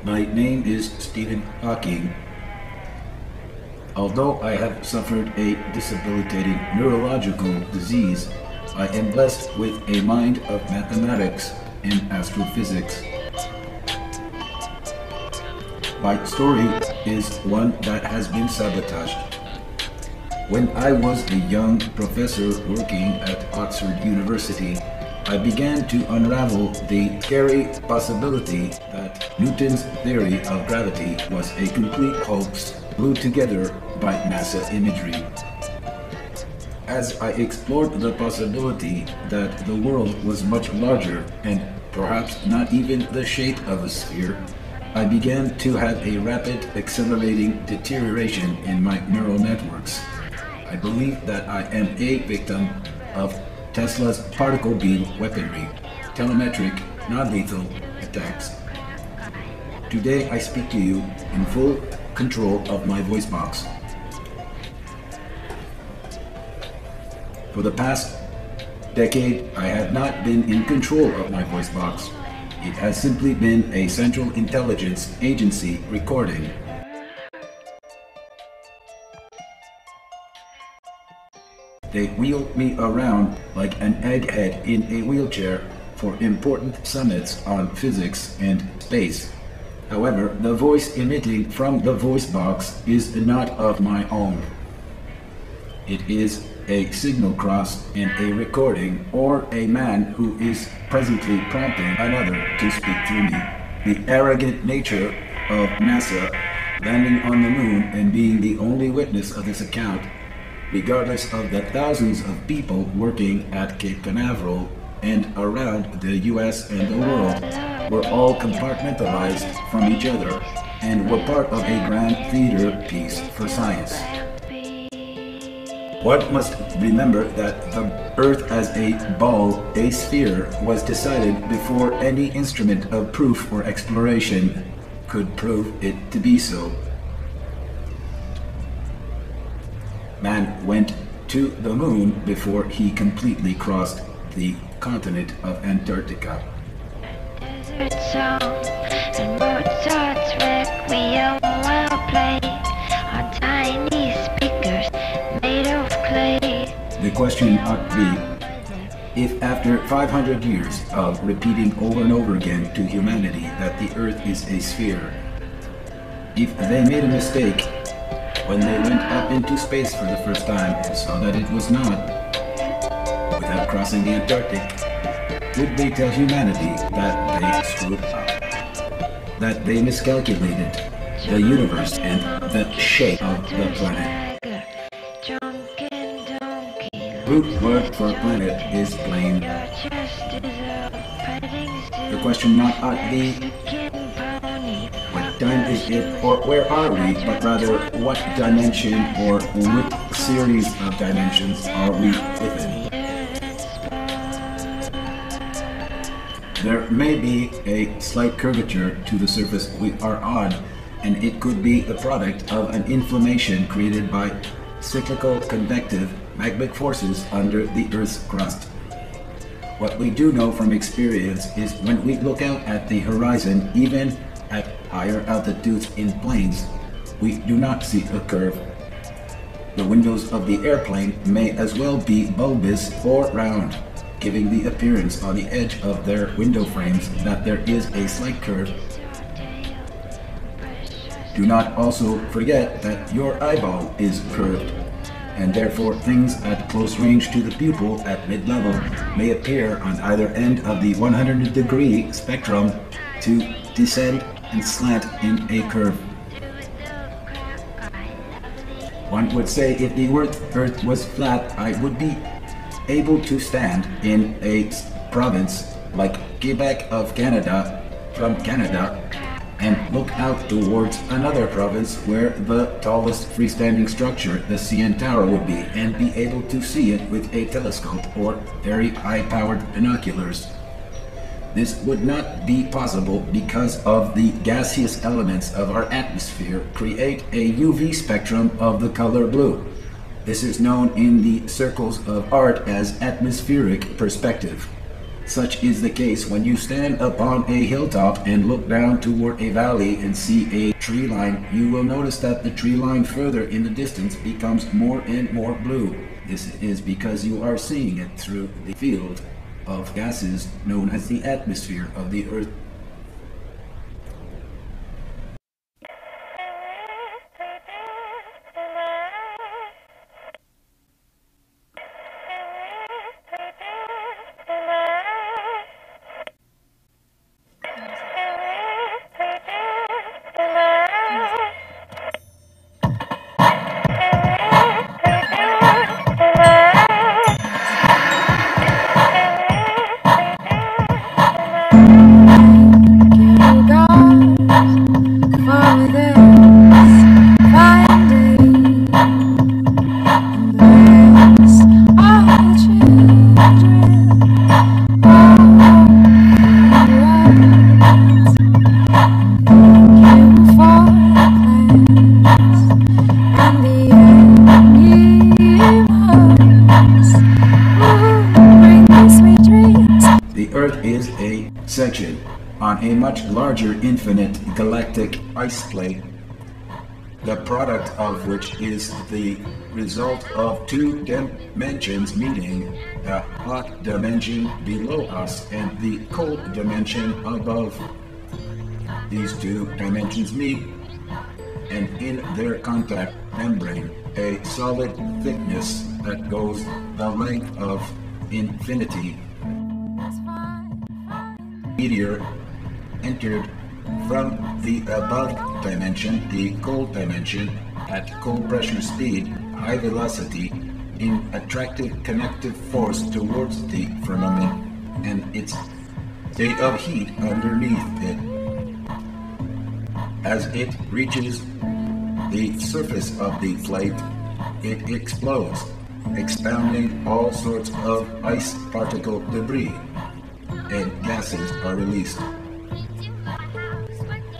My name is Stephen Hawking. Although I have suffered a debilitating neurological disease, I am blessed with a mind of mathematics and astrophysics. My story is one that has been sabotaged. When I was a young professor working at Oxford University, I began to unravel the scary possibility that Newton's theory of gravity was a complete hoax glued together by NASA imagery. As I explored the possibility that the world was much larger and perhaps not even the shape of a sphere, I began to have a rapid, accelerating deterioration in my neural networks. I believe that I am a victim of Tesla's particle beam weaponry, telemetric, non-lethal attacks. Today I speak to you in full control of my voice box. For the past decade, I have not been in control of my voice box. It has simply been a Central Intelligence Agency recording. They wheel me around like an egghead in a wheelchair for important summits on physics and space. However, the voice emitting from the voice box is not of my own. It is a signal cross in a recording or a man who is presently prompting another to speak through me. The arrogant nature of NASA landing on the moon and being the only witness of this account, regardless of the thousands of people working at Cape Canaveral and around the US and the world, were all compartmentalized from each other and were part of a grand theater piece for science. One must remember that the Earth as a ball, a sphere, was decided before any instrument of proof or exploration could prove it to be so. Man went to the moon before he completely crossed the continent of Antarctica. The question ought to be, if after 500 years of repeating over and over again to humanity that the Earth is a sphere, if they made a mistake when they went up into space for the first time and saw that it was not, without crossing the Antarctic, would they tell humanity that they screwed up, that they miscalculated the universe and the shape of the planet? Root word for planet is plane. The question not ought to be, what time is it or where are we, but rather what dimension or which series of dimensions are we within? There may be a slight curvature to the surface we are on, and it could be the product of an inflammation created by cyclical convective magmatic forces under the Earth's crust. What we do know from experience is when we look out at the horizon, even at higher altitudes in planes, we do not see a curve. The windows of the airplane may as well be bulbous or round, giving the appearance on the edge of their window frames that there is a slight curve. Do not also forget that your eyeball is curved, and therefore things at close range to the pupil at mid-level may appear on either end of the 100-degree spectrum to descend and slant in a curve. One would say if the Earth was flat, I would be able to stand in a province like Quebec of Canada, from Canada, and look out towards another province where the tallest freestanding structure, the CN Tower, would be, and be able to see it with a telescope or very high-powered binoculars. This would not be possible because of the gaseous elements of our atmosphere create a UV spectrum of the color blue. This is known in the circles of art as atmospheric perspective. Such is the case when you stand upon a hilltop and look down toward a valley and see a tree line. You will notice that the tree line further in the distance becomes more and more blue. This is because you are seeing it through the field of gases known as the atmosphere of the Earth. The Earth is a section on a much larger infinite galactic ice plate, the product of which is the result of two dimensions meeting, the hot dimension below us and the cold dimension above. These two dimensions meet, and in their contact membrane, a solid thickness that goes the length of infinity. Meteor entered from the above dimension, the cold dimension, at cold pressure speed, high velocity, in attractive connective force towards the firmament and its state of heat underneath it. As it reaches the surface of the plate, it explodes, expounding all sorts of ice particle debris, and gases are released.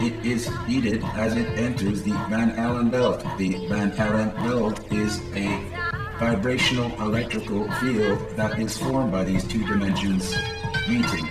It is heated as it enters the Van Allen belt. The Van Allen belt is a vibrational electrical field that is formed by these two dimensions meeting.